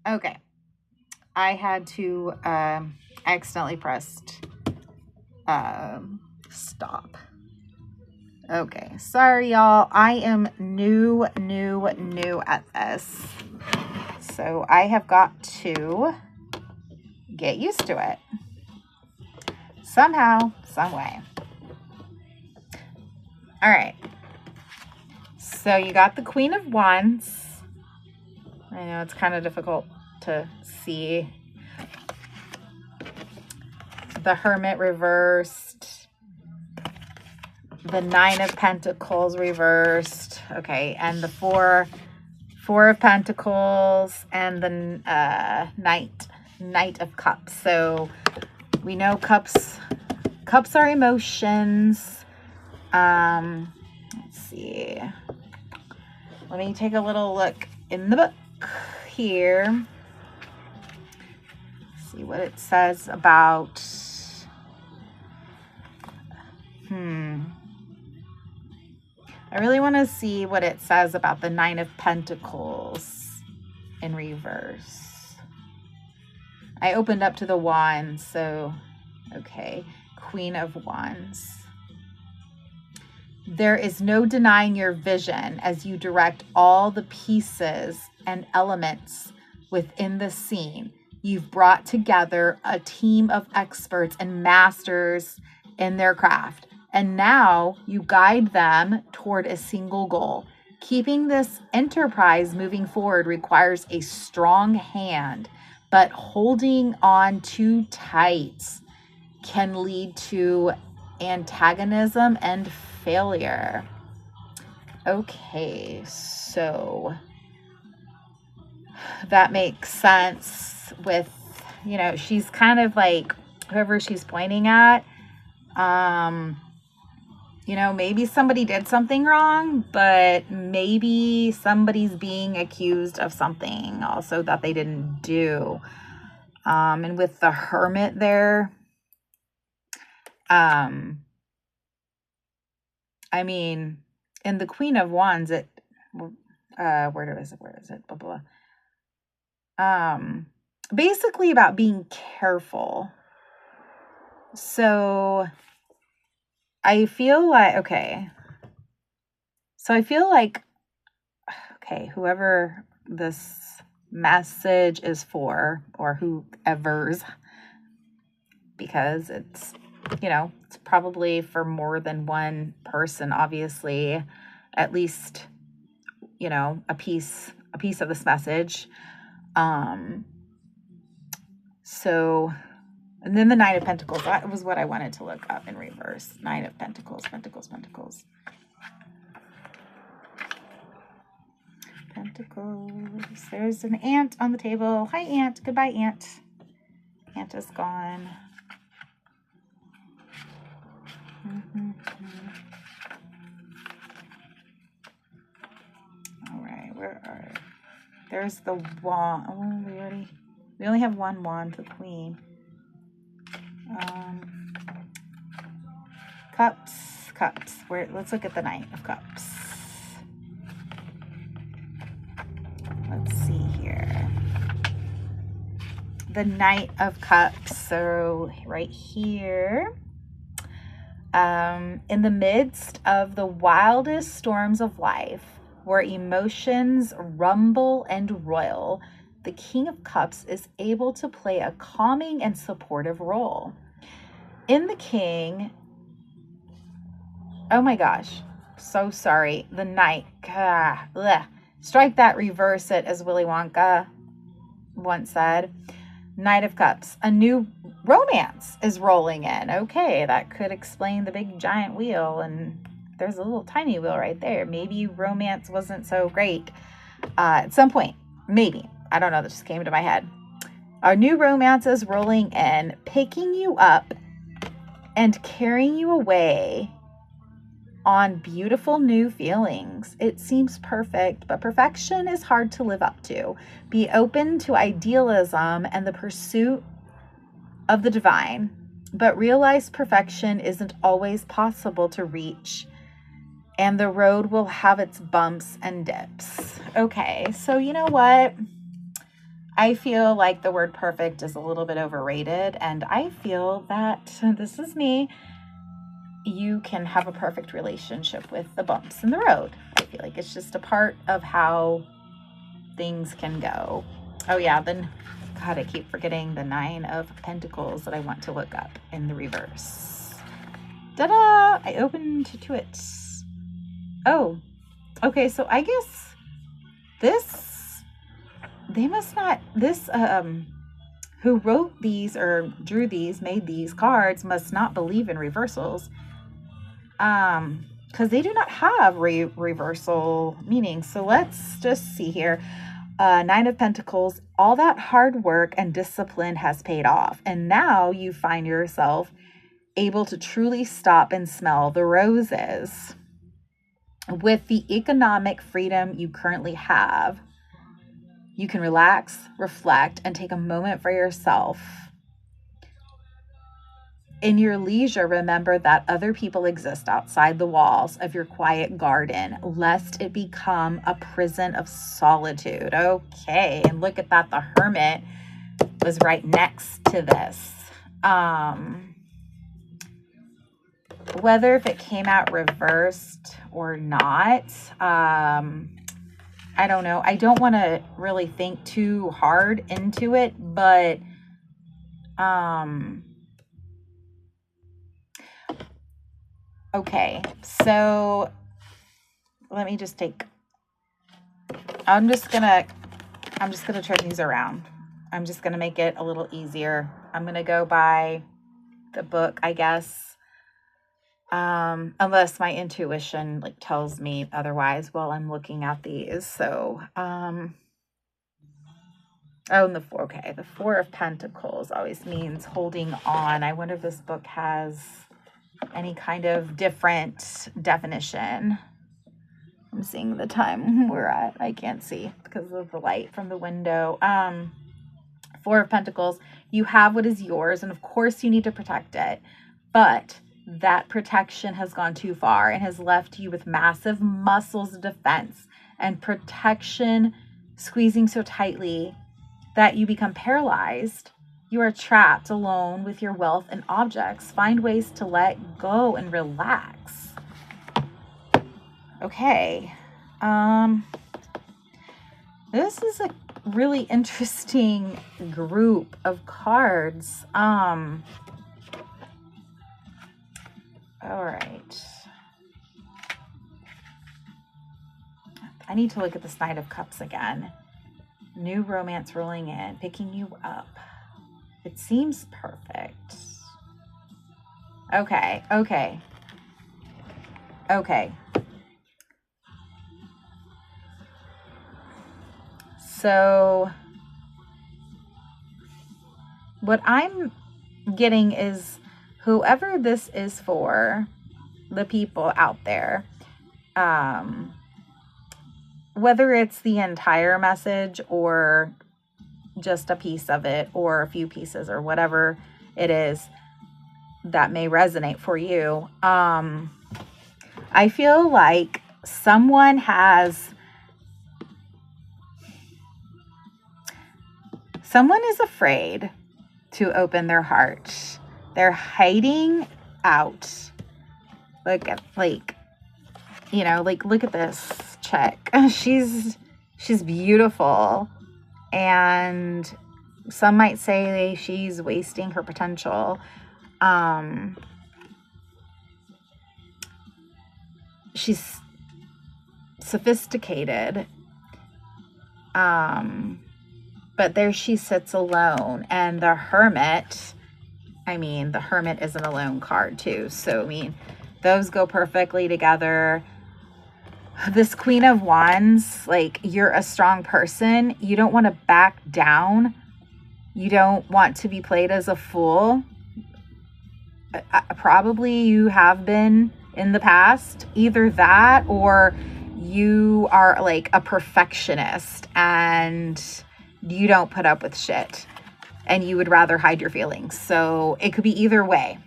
Okay. I had to, I accidentally pressed stop. Okay. Sorry, y'all. I am new at this. So I have got to get used to it. Somehow, some way. All right. So you got the Queen of Wands. I know it's kind of difficult to see. The Hermit reversed. The Nine of Pentacles reversed. Okay, and the Four of Pentacles and the Knight of Cups. So we know cups are emotions. Let's see. Let me take a little look in the book here. See what it says about I really want to see what it says about the Nine of Pentacles in reverse. I opened up to the Wands, so okay. Queen of Wands. There is no denying your vision as you direct all the pieces and elements within the scene. You've brought together a team of experts and masters in their craft. And now you guide them toward a single goal. Keeping this enterprise moving forward requires a strong hand, but holding on too tight can lead to antagonism and failure. Okay, so that makes sense with, she's kind of like whoever she's pointing at. Maybe somebody did something wrong, but maybe somebody's being accused of something also that they didn't do. And with the Hermit there, I mean, in the Queen of Wands, where is it? Blah, blah. Basically about being careful. So I feel like, okay, whoever this message is for, or whoever's, because it's, it's probably for more than one person, obviously, at least, a piece of this message. So, and then the Nine of Pentacles, that was what I wanted to look up in reverse. Nine of Pentacles. Pentacles. There's an ant on the table. Hi, ant. Goodbye, ant. Ant is gone. All right, where are... There's the wand. Oh, we only have one wand, the Queen. Cups. Let's look at the Knight of Cups. Let's see here. The Knight of Cups. So right here, in the midst of the wildest storms of life, where emotions rumble and roil, the King of Cups is able to play a calming and supportive role. In the King, oh my gosh, so sorry, the Knight, strike that, reverse it, as Willy Wonka once said. Knight of Cups, a new romance is rolling in. Okay, that could explain the big giant wheel, and there's a little tiny wheel right there. Maybe romance wasn't so great at some point. Maybe. I don't know. That just came to my head. A new romance is rolling in, picking you up and carrying you away on beautiful new feelings. It seems perfect, but perfection is hard to live up to. Be open to idealism and the pursuit of the divine, but realize perfection isn't always possible to reach, and the road will have its bumps and dips. Okay, so you know what? I feel like the word perfect is a little bit overrated, and I feel that this is me. You can have a perfect relationship with the bumps in the road. I feel like it's just a part of how things can go. Oh yeah, then God, I keep forgetting the 9 of Pentacles that I want to look up in the reverse. Ta-da! I opened to it. Oh, okay, so I guess who wrote these or drew these, made these cards must not believe in reversals. Because they do not have reversal meaning. So let's just see here. 9 of Pentacles, all that hard work and discipline has paid off. And now you find yourself able to truly stop and smell the roses. With the economic freedom you currently have, you can relax, reflect, and take a moment for yourself. In your leisure, remember that other people exist outside the walls of your quiet garden, lest it become a prison of solitude. Okay, and look at that. The Hermit was right next to this. Whether if it came out reversed or not, I don't know. I don't want to really think too hard into it, but okay, so let me just I'm just gonna turn these around. I'm just gonna make it a little easier. I'm gonna go by the book, I guess. Unless my intuition like tells me otherwise while I'm looking at these. So, and the 4, okay. The 4 of Pentacles always means holding on. I wonder if this book has any kind of different definition. I'm seeing the time we're at. I can't see because of the light from the window. 4 of Pentacles, you have what is yours, and of course you need to protect it. But that protection has gone too far and has left you with massive muscles of defense and protection squeezing so tightly that you become paralyzed. You are trapped alone with your wealth and objects. Find ways to let go and relax. Okay. This is a really interesting group of cards. All right. I need to look at this Knight of Cups again. New romance rolling in, picking you up. It seems perfect. Okay. So what I'm getting is whoever this is for, the people out there, whether it's the entire message or just a piece of it or a few pieces or whatever it is that may resonate for you. I feel like someone is afraid to open their heart. They're hiding out. Look at look at this chick. She's beautiful. And some might say she's wasting her potential. She's sophisticated. But there she sits alone. And the Hermit, the Hermit is an alone card too. So, those go perfectly together. This Queen of Wands, you're a strong person. You don't want to back down. You don't want to be played as a fool. Probably you have been in the past. Either that or you are a perfectionist and you don't put up with shit and you would rather hide your feelings. So it could be either way.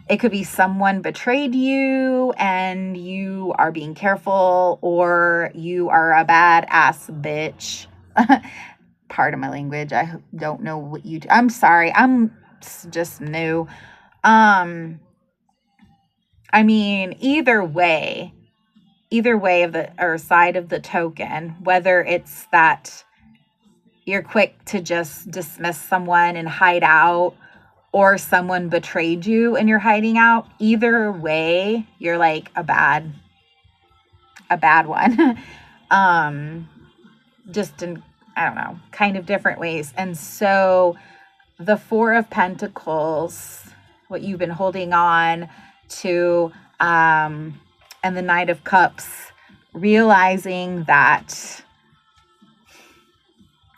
It could be someone betrayed you and you are being careful, or you are a badass bitch pardon my language. I don't know what I'm sorry. I'm just new. I mean, either way of the or side of the token, whether it's that you're quick to just dismiss someone and hide out, or someone betrayed you and you're hiding out, either way, you're like a bad one. Just in, I don't know, kind of different ways. And so the Four of Pentacles, what you've been holding on to, and the Knight of Cups, realizing that,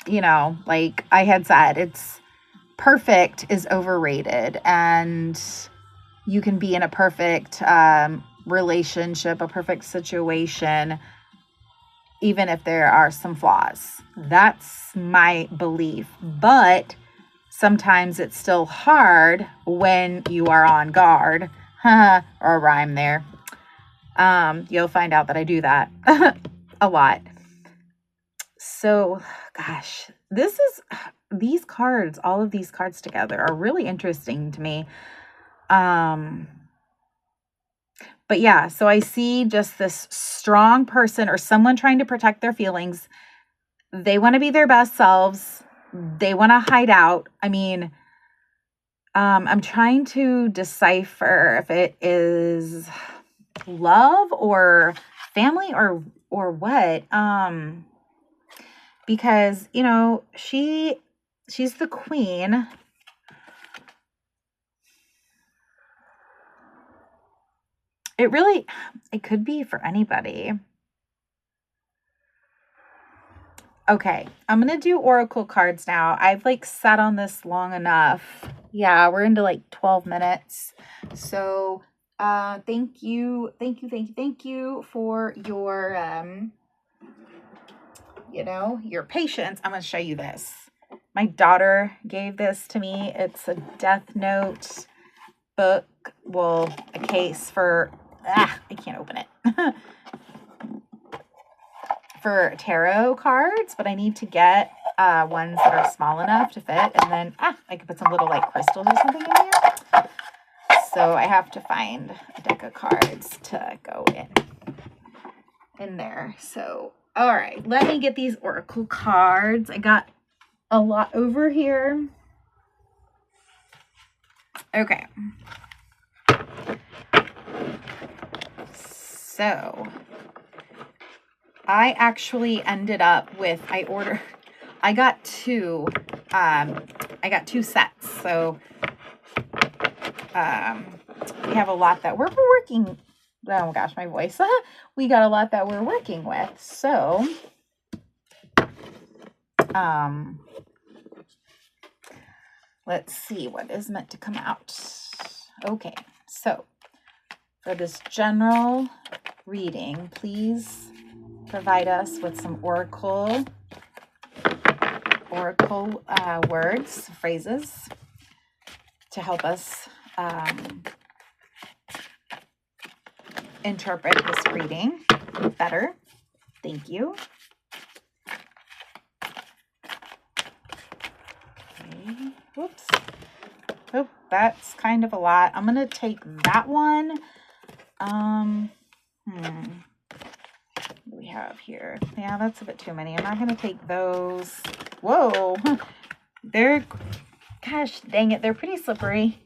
you know, like I had said, it's perfect is overrated, and you can be in a perfect relationship, a perfect situation, even if there are some flaws. That's my belief. But sometimes it's still hard when you are on guard. Or a rhyme there. You'll find out that I do that a lot. So, gosh, these cards, all of these cards together are really interesting to me. But yeah, so I see just this strong person or someone trying to protect their feelings. They want to be their best selves. They want to hide out. I mean, I'm trying to decipher if it is love or family or what. Because, you know, she's the queen. It could be for anybody. Okay, I'm going to do oracle cards now. I've like sat on this long enough. Yeah, we're into like 12 minutes. So, thank you for your, your patience. I'm going to show you this. My daughter gave this to me. It's a Death Note book. Well, a case for, I can't open it. For tarot cards, but I need to get ones that are small enough to fit, and then I could put some little like crystals or something in here. So I have to find a deck of cards to go in there. So all right, let me get these oracle cards. I got a lot over here. Okay. So I actually ended up with, I got two sets. So, we have a lot that we're working. Oh gosh, my voice. We got a lot that we're working with. So, let's see what is meant to come out. Okay. So, for this general reading, please provide us with some oracle words, phrases to help us interpret this reading better. Thank you. Okay. Whoops. Oh, that's kind of a lot. I'm going to take that one. What do we have here? Yeah, that's a bit too many. I'm not going to take those. Whoa. Gosh, dang it. They're pretty slippery.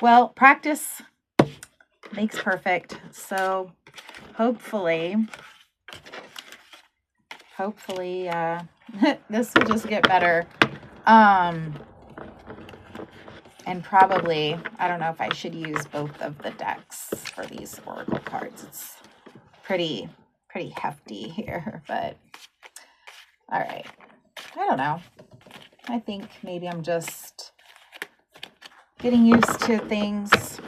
Well, practice makes perfect. So hopefully, this will just get better. And probably, I don't know if I should use both of the decks for these oracle cards. It's pretty hefty here, but all right. I don't know. I think maybe I'm just getting used to things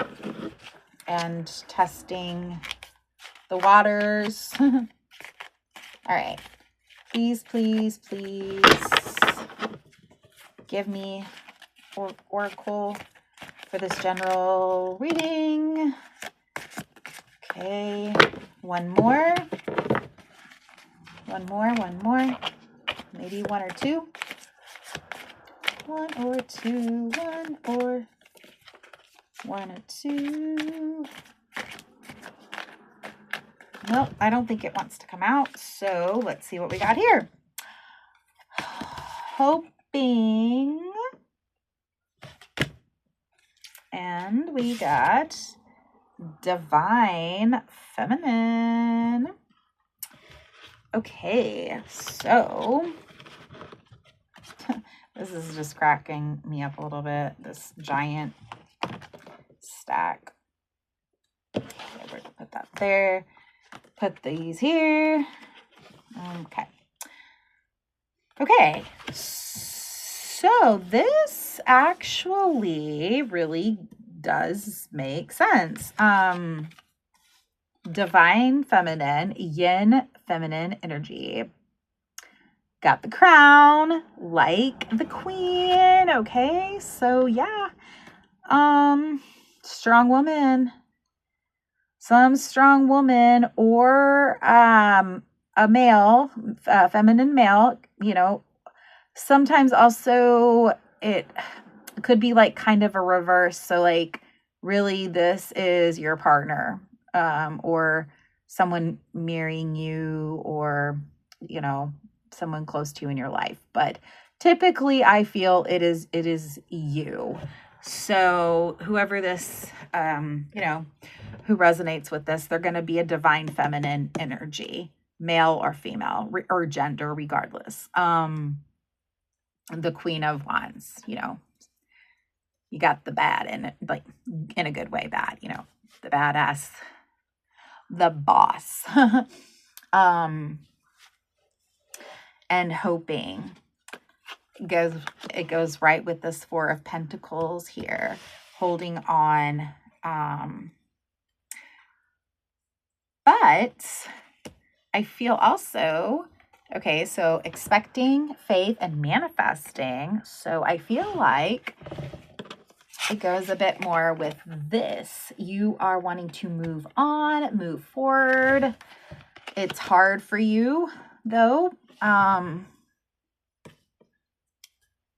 and testing the waters. All right. Please give me oracle for this general reading. Okay, one more. One more. Maybe one or two. One or two. Nope, I don't think it wants to come out. So let's see what we got here. Hoping. And we got Divine Feminine. Okay, so this is just cracking me up a little bit. This giant stack. Okay, we're going to put that there. Put these here. Okay, so this actually really does make sense. Divine Feminine, Yin Feminine energy. Got the crown, like the queen. Okay, so yeah. Strong woman. Some strong woman or a male, feminine male, you know. Sometimes also it could be like kind of a reverse. So like really this is your partner. Or someone marrying you, or, you know, someone close to you in your life. But typically I feel it is you. So whoever this, you know, who resonates with this, they're going to be a divine feminine energy, male or female, or gender, regardless. The Queen of Wands, you know, you got the bad and like in a good way, bad, you know, the badass, the boss. And hoping it goes right with this Four of Pentacles here, holding on. But I feel also, okay, so expecting, faith, and manifesting. So I feel like it goes a bit more with this. You are wanting to move on, move forward. It's hard for you, though.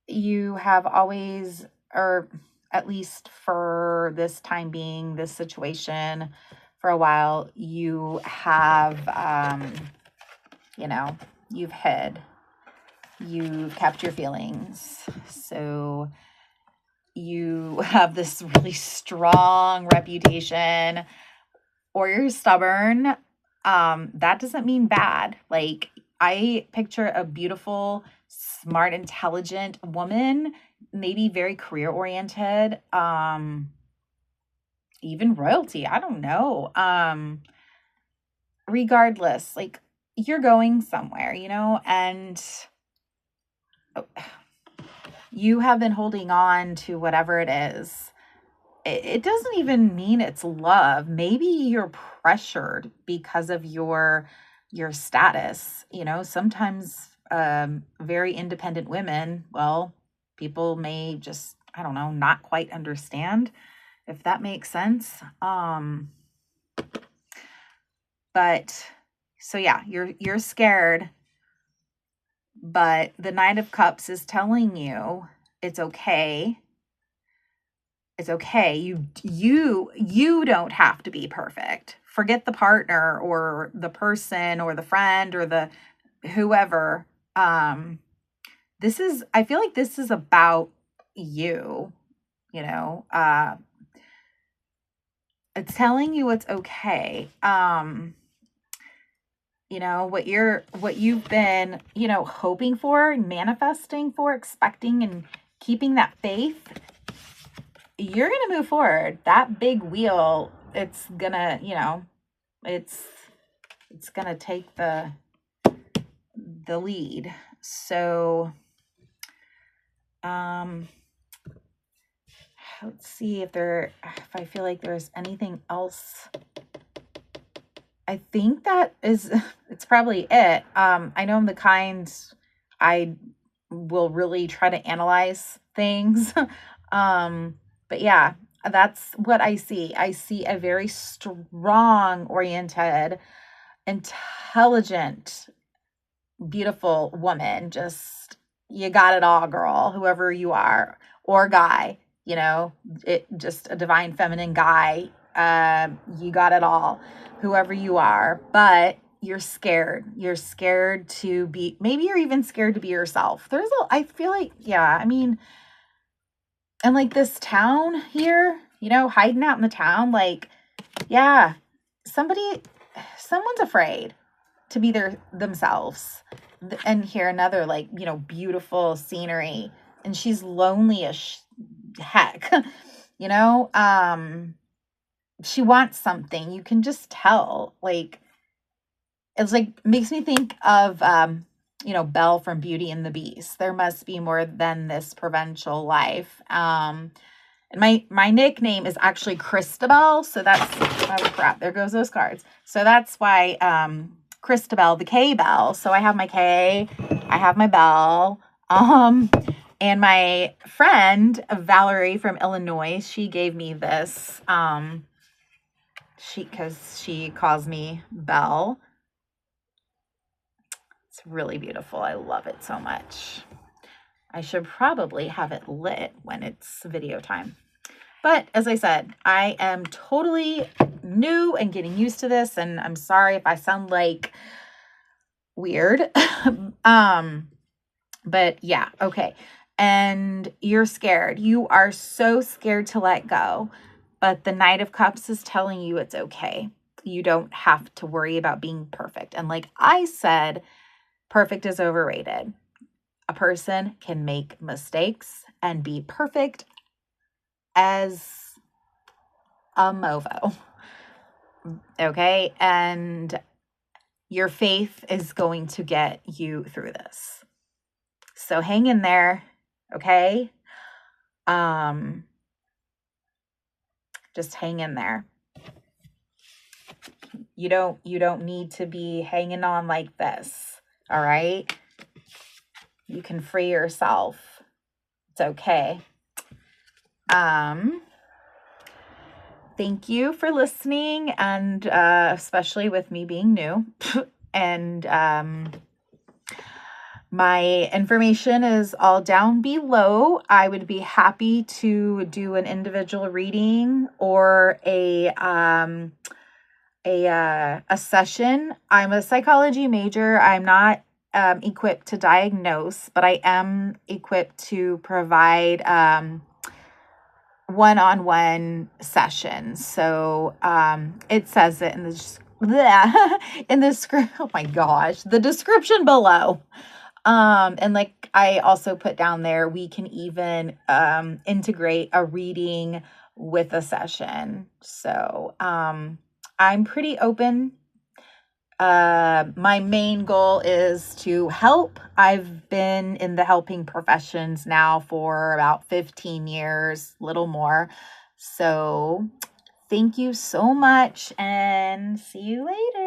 You have always, or at least for this time being, this situation, for a while, you have, you know, you've hid. You've kept your feelings. So you have this really strong reputation, or you're stubborn. That doesn't mean bad. Like, I picture a beautiful, smart, intelligent woman, maybe very career oriented, even royalty. I don't know. Regardless, like, you're going somewhere, you know, and you have been holding on to whatever it is. It doesn't even mean it's love. Maybe you're pressured because of your status. You know, sometimes very independent women, well, people may just, I don't know, not quite understand, if that makes sense. But so yeah, you're scared. But the Knight of Cups is telling you it's okay. It's okay. You don't have to be perfect. Forget the partner or the person or the friend or the whoever. I feel like this is about you, you know. It's telling you it's okay. You know, what you've been, you know, hoping for, manifesting for, expecting, and keeping that faith, you're going to move forward. That big wheel, it's going to, you know, it's going to take the lead. So, let's see if I feel like there's anything else. I think it's probably it. I know I'm the kind, I will really try to analyze things. But yeah, that's what I see. I see a very strong, oriented, intelligent, beautiful woman. Just, you got it all, girl, whoever you are, or guy, you know, it just a divine feminine guy. You got it all, whoever you are, but you're scared. You're scared to be, maybe you're even scared to be yourself. I feel like, yeah, I mean, and like this town here, you know, hiding out in the town, like, yeah, someone's afraid to be themselves. And here another, like, you know, beautiful scenery, and she's lonely as heck. You know, she wants something. You can just tell. Like, it's like, makes me think of you know, Belle from Beauty and the Beast. There must be more than this provincial life. And my nickname is actually Christabel, so that's, oh crap, there goes those cards. So that's why Christabel, the K Bell. So I have my K, I have my Bell. And my friend Valerie from Illinois, she gave me this. Because she calls me Belle. It's really beautiful. I love it so much. I should probably have it lit when it's video time. But as I said, I am totally new and getting used to this, and I'm sorry if I sound like weird. But yeah, okay. And you're scared. You are so scared to let go. But the Knight of Cups is telling you it's okay. You don't have to worry about being perfect. And like I said, perfect is overrated. A person can make mistakes and be perfect as a movo. Okay? And your faith is going to get you through this. So hang in there, okay? Just hang in there. You don't need to be hanging on like this. All right? You can free yourself. It's okay. Thank you for listening, and especially with me being new. And my information is all down below. I would be happy to do an individual reading or a session. I'm a psychology major. I'm not equipped to diagnose, but I am equipped to provide one-on-one sessions. So it says it in the script. Oh my gosh, the description below. And like I also put down there, we can even integrate a reading with a session. So I'm pretty open. My main goal is to help. I've been in the helping professions now for about 15 years, little more. So thank you so much, and see you later.